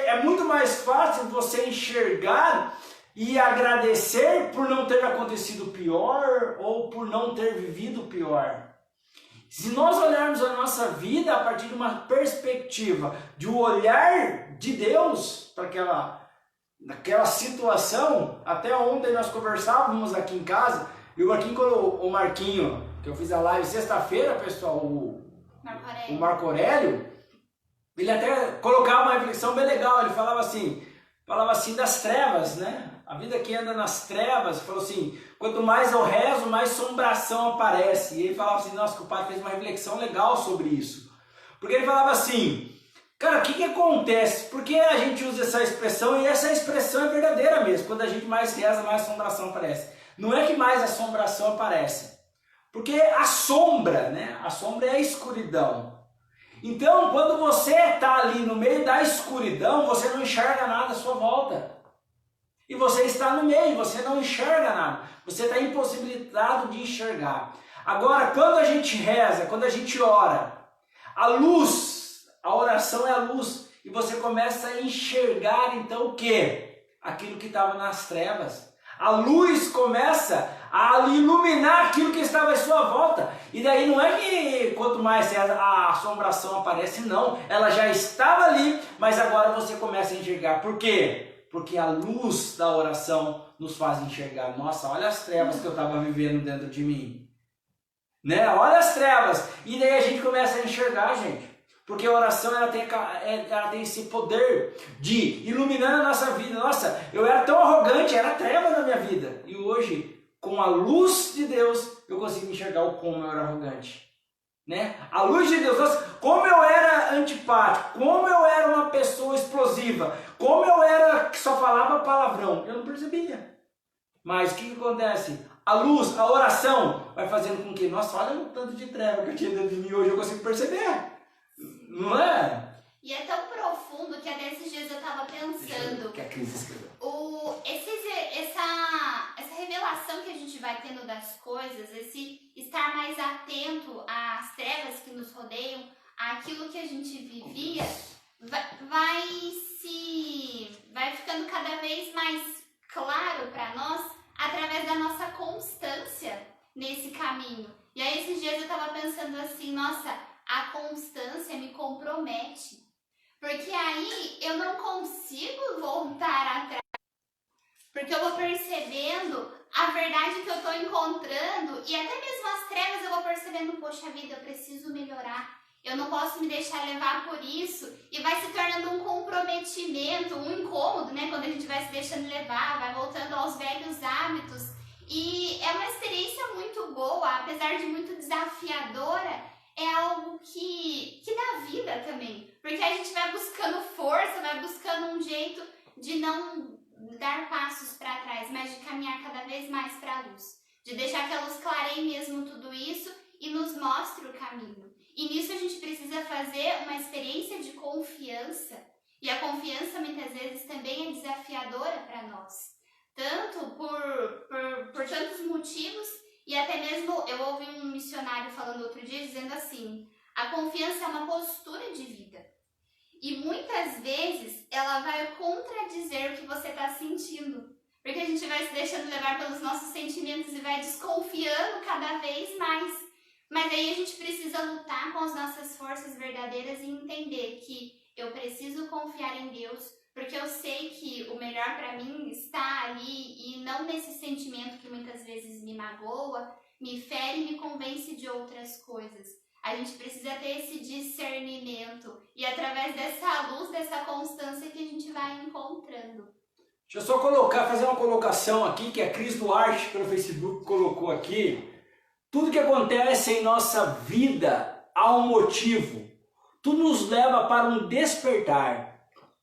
Speaker 2: é muito mais fácil você enxergar e agradecer por não ter acontecido pior ou por não ter vivido pior. Se nós olharmos a nossa vida a partir de uma perspectiva, de um olhar de Deus para naquela situação, até ontem nós conversávamos aqui em casa, e o Marquinho, que eu fiz a live sexta-feira, pessoal, o Marco Aurélio, ele até colocava uma reflexão bem legal, ele falava assim das trevas, né? A vida que anda nas trevas, falou assim, quanto mais eu rezo, mais assombração aparece. E ele falava assim, nossa, que o padre fez uma reflexão legal sobre isso. Porque ele falava assim, cara, o que acontece? Por que a gente usa essa expressão? E essa expressão é verdadeira mesmo. Quando a gente mais reza, mais assombração aparece. Não é que mais assombração aparece. Porque a sombra, né? A sombra é a escuridão. Então, quando você está ali no meio da escuridão, você não enxerga nada à sua volta. E você está no meio, você não enxerga nada. Você está impossibilitado de enxergar. Agora, quando a gente reza, quando a gente ora, a luz, a oração é a luz. E você começa a enxergar, então, o quê? Aquilo que estava nas trevas. A luz começa a iluminar aquilo que estava à sua volta. E daí não é que quanto mais a assombração aparece, não. Ela já estava ali, mas agora você começa a enxergar. Por quê? Porque a luz da oração nos faz enxergar. Nossa, olha as trevas que eu estava vivendo dentro de mim. Né? Olha as trevas. E daí a gente começa a enxergar, gente. Porque a oração ela tem esse poder de iluminar a nossa vida. Nossa, eu era tão arrogante, era treva na minha vida. E hoje, com a luz de Deus, eu consigo enxergar o como eu era arrogante. Né? A luz de Deus, nossa, como eu era antipático, como eu era uma pessoa explosiva, como eu era que só falava palavrão, eu não percebia. Mas o que acontece? A luz, a oração vai fazendo com que, nossa, olha o tanto de treva que eu tinha dentro de mim, hoje eu consigo perceber. Não é?
Speaker 1: E é tão profundo que até esses dias eu estava pensando.
Speaker 2: Que a Cris escreveu.
Speaker 1: Essa revelação que a gente vai tendo das coisas, esse estar mais atento às trevas que nos rodeiam, àquilo que a gente vivia, vai ficando cada vez mais claro para nós através da nossa constância nesse caminho. E aí esses dias eu estava pensando assim, nossa, a constância me compromete. Porque aí eu não consigo voltar atrás. Porque eu vou percebendo a verdade que eu estou encontrando. E até mesmo as trevas eu vou percebendo, poxa vida, eu preciso melhorar. Eu não posso me deixar levar por isso. E vai se tornando um comprometimento, um incômodo, né? Quando a gente vai se deixando levar, vai voltando aos velhos hábitos. E é uma experiência muito boa, apesar de muito desafiadora. É algo que dá vida também, porque a gente vai buscando força, vai buscando um jeito de não dar passos para trás, mas de caminhar cada vez mais para a luz, de deixar que a luz clareie mesmo tudo isso e nos mostre o caminho. E nisso a gente precisa fazer uma experiência de confiança, e a confiança muitas vezes também é desafiadora para nós, tanto por tantos motivos. E até mesmo eu ouvi um missionário falando outro dia dizendo assim, a confiança é uma postura de vida. E muitas vezes ela vai contradizer o que você está sentindo. Porque a gente vai se deixando levar pelos nossos sentimentos e vai desconfiando cada vez mais. Mas aí a gente precisa lutar com as nossas forças verdadeiras e entender que eu preciso confiar em Deus, porque eu sei que o melhor para mim está ali e não nesse sentimento que muitas vezes me magoa, me fere e me convence de outras coisas. A gente precisa ter esse discernimento e através dessa luz, dessa constância que a gente vai encontrando.
Speaker 2: Deixa eu só fazer uma colocação aqui que a Cris Duarte pelo Facebook colocou aqui. Tudo que acontece em nossa vida há um motivo. Tudo nos leva para um despertar.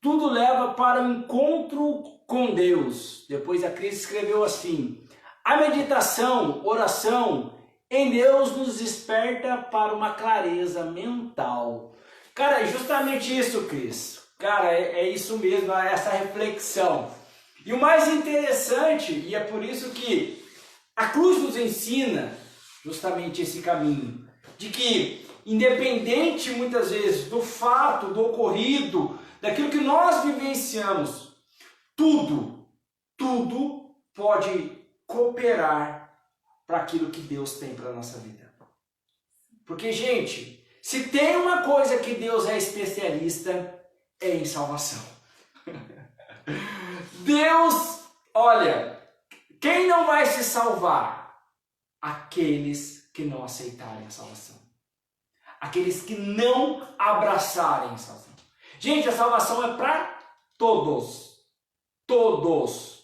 Speaker 2: Tudo leva para o encontro com Deus. Depois a Cris escreveu assim: A meditação, oração em Deus nos desperta para uma clareza mental. Cara, é justamente isso, Cris. Cara, é isso mesmo, é essa reflexão. E o mais interessante, e é por isso que a cruz nos ensina justamente esse caminho, de que independente muitas vezes do fato, do ocorrido, daquilo que nós vivenciamos, tudo pode cooperar para aquilo que Deus tem para a nossa vida. Porque, gente, se tem uma coisa que Deus é especialista, é em salvação. Deus, olha, quem não vai se salvar? Aqueles que não aceitarem a salvação. Aqueles que não abraçarem a salvação. Gente, a salvação é para todos. Todos.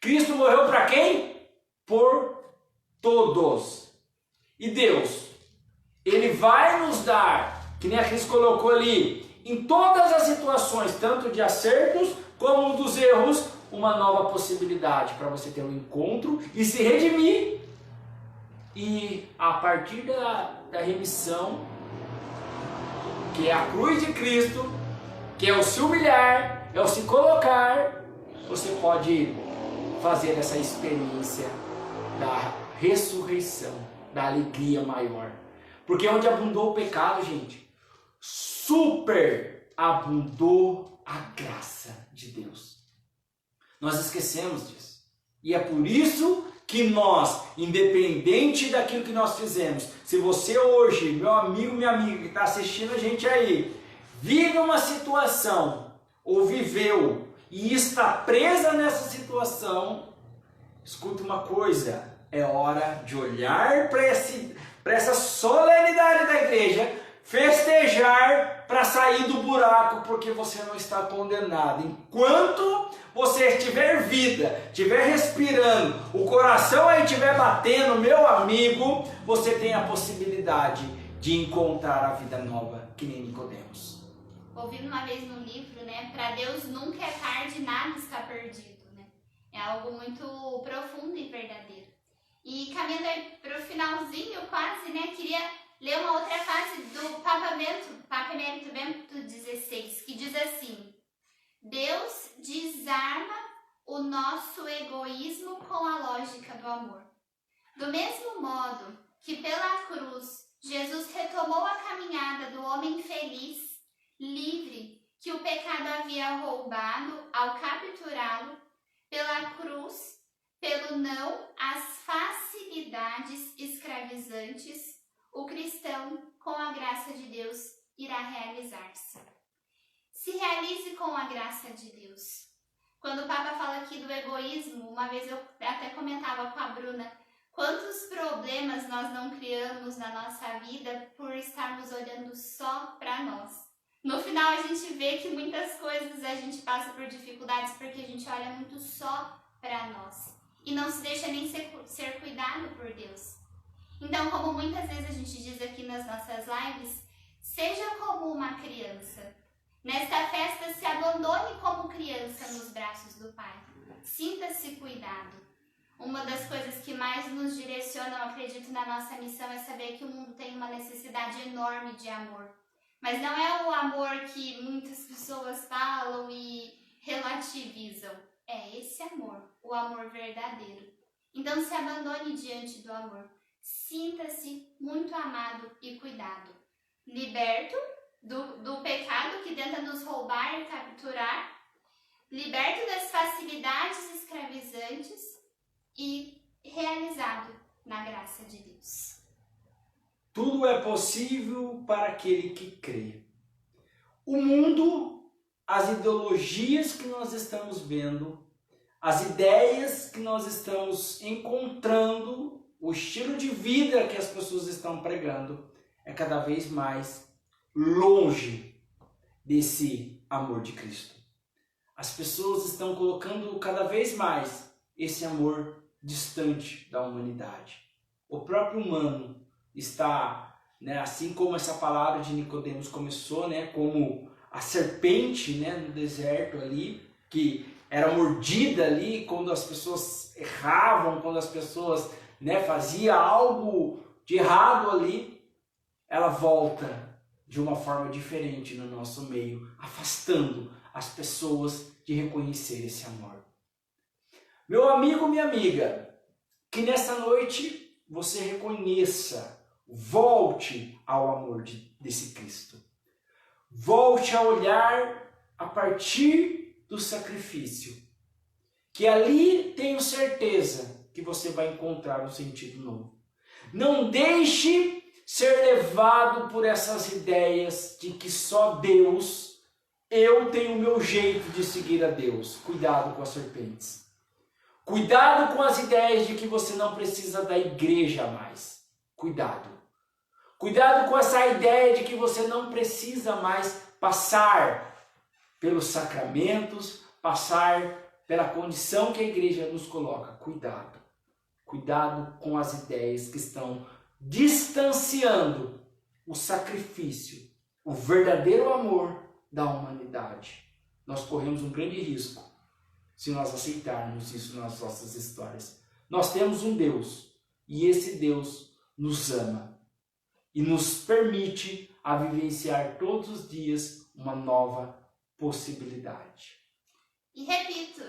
Speaker 2: Cristo morreu para quem? Por todos. E Deus, Ele vai nos dar, que nem a Cris colocou ali, em todas as situações, tanto de acertos como dos erros, uma nova possibilidade para você ter um encontro e se redimir. E a partir da remissão, que é a cruz de Cristo, que é o se humilhar, é o se colocar, você pode fazer essa experiência da ressurreição, da alegria maior. Porque onde abundou o pecado, gente, super abundou a graça de Deus. Nós esquecemos disso. E é por isso que nós, independente daquilo que nós fizemos, se você hoje, meu amigo, minha amiga que está assistindo a gente aí, vive uma situação, ou viveu, e está presa nessa situação, escuta uma coisa, é hora de olhar para essa solenidade da igreja, festejar para sair do buraco, porque você não está condenado. Enquanto você tiver vida, estiver respirando, o coração aí estiver batendo, meu amigo, você tem a possibilidade de encontrar a vida nova, que nem Nicodemos.
Speaker 1: Ouvindo uma vez no livro, né? Para Deus nunca é tarde, nada está perdido, né? É algo muito profundo e verdadeiro. E caminhando aí para o finalzinho quase, né? Queria ler uma outra frase do Papa Emérito Bento XVI, que diz assim: Deus desarma o nosso egoísmo com a lógica do amor. Do mesmo modo que pela cruz Jesus retomou a caminhada do homem feliz, livre, que o pecado havia roubado ao capturá-lo, pela cruz, pelo não às facilidades escravizantes, o cristão, com a graça de Deus, irá realizar-se. Se realize com a graça de Deus. Quando o Papa fala aqui do egoísmo, uma vez eu até comentava com a Bruna, quantos problemas nós não criamos na nossa vida por estarmos olhando só para nós. No final a gente vê que muitas coisas a gente passa por dificuldades porque a gente olha muito só para nós e não se deixa nem ser cuidado por Deus. Então, como muitas vezes a gente diz aqui nas nossas lives, seja como uma criança. Nesta festa, se abandone como criança nos braços do Pai. Sinta-se cuidado. Uma das coisas que mais nos direcionam, acredito, na nossa missão é saber que o mundo tem uma necessidade enorme de amor. Mas não é o amor que muitas pessoas falam e relativizam. É esse amor, o amor verdadeiro. Então se abandone diante do amor. Sinta-se muito amado e cuidado. Liberto do pecado que tenta nos roubar e capturar. Liberto das facilidades escravizantes e realizado na graça de Deus.
Speaker 2: Tudo é possível para aquele que crê. O mundo, as ideologias que nós estamos vendo, as ideias que nós estamos encontrando, o estilo de vida que as pessoas estão pregando, é cada vez mais longe desse amor de Cristo. As pessoas estão colocando cada vez mais esse amor distante da humanidade. O próprio humano está, né, assim como essa palavra de Nicodemos começou, né, como a serpente, né, no deserto ali, que era mordida ali, quando as pessoas erravam, quando as pessoas, né, faziam algo de errado ali, ela volta de uma forma diferente no nosso meio, afastando as pessoas de reconhecer esse amor. Meu amigo, minha amiga, que nessa noite você reconheça, volte ao amor desse Cristo. Volte a olhar a partir do sacrifício, que ali tenho certeza que você vai encontrar um sentido novo. Não deixe ser levado por essas ideias de que só Deus, eu tenho o meu jeito de seguir a Deus. Cuidado com as serpentes. Cuidado com as ideias de que você não precisa da igreja mais. Cuidado. Cuidado com essa ideia de que você não precisa mais passar pelos sacramentos, passar pela condição que a igreja nos coloca. Cuidado. Cuidado com as ideias que estão distanciando o sacrifício, o verdadeiro amor da humanidade. Nós corremos um grande risco se nós aceitarmos isso nas nossas histórias. Nós temos um Deus e esse Deus nos ama e nos permite a vivenciar todos os dias uma nova possibilidade.
Speaker 1: E repito,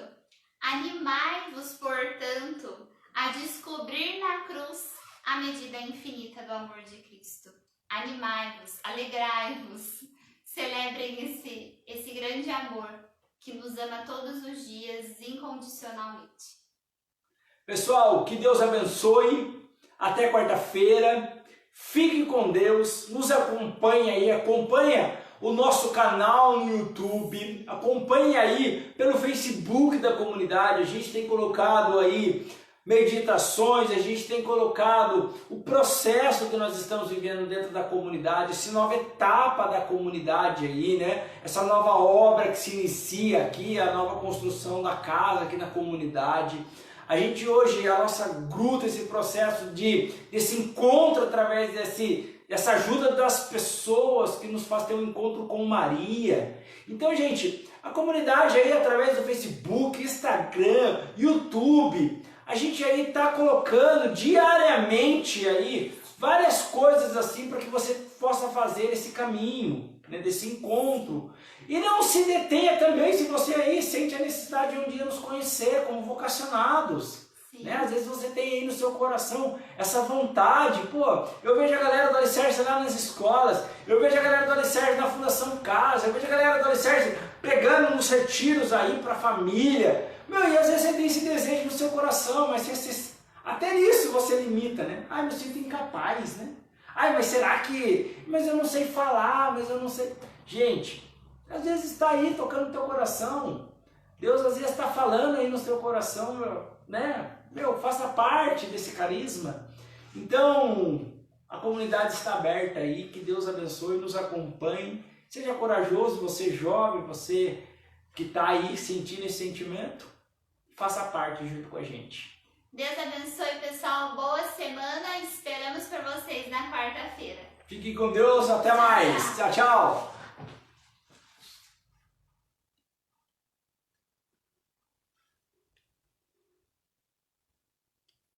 Speaker 1: animai-vos, portanto, a descobrir na cruz a medida infinita do amor de Cristo. Animai-vos, alegrai-vos, celebrem esse grande amor que nos ama todos os dias incondicionalmente.
Speaker 2: Pessoal, que Deus abençoe. Até quarta-feira. Fique com Deus. Nos acompanhe aí. Acompanha o nosso canal no YouTube. Acompanhe aí pelo Facebook da comunidade. A gente tem colocado aí meditações, a gente tem colocado o processo que nós estamos vivendo dentro da comunidade, essa nova etapa da comunidade aí, né? Essa nova obra que se inicia aqui, a nova construção da casa aqui na comunidade. A gente hoje, a nossa gruta, esse processo desse encontro através dessa ajuda das pessoas que nos faz ter um encontro com Maria. Então, gente, a comunidade aí através do Facebook, Instagram, YouTube, a gente aí está colocando diariamente aí várias coisas assim para que você possa fazer esse caminho, né, desse encontro. E não se detenha também se você aí sente a necessidade de um dia nos conhecer como vocacionados. Né? Às vezes você tem aí no seu coração essa vontade. Pô, eu vejo a galera do Alicerce lá nas escolas, eu vejo a galera do Alicerce na Fundação Casa, eu vejo a galera do Alicerce pregando nos retiros aí para a família. Meu, e às vezes você tem esse desejo no seu coração, mas até nisso você limita, né? Ai, me sinto incapaz, né? Ai, mas será que... Mas eu não sei falar, mas eu não sei... Gente, às vezes está aí tocando no teu coração. Deus às vezes está falando aí no seu coração, né? Meu, faça parte desse carisma. Então, a comunidade está aberta aí. Que Deus abençoe, nos acompanhe. Seja corajoso, você jovem, você que está aí sentindo esse sentimento. Faça parte junto com a gente.
Speaker 1: Deus abençoe, pessoal. Boa semana. Esperamos por vocês na quarta-feira.
Speaker 2: Fiquem com Deus. Até mais. Tchau, tchau.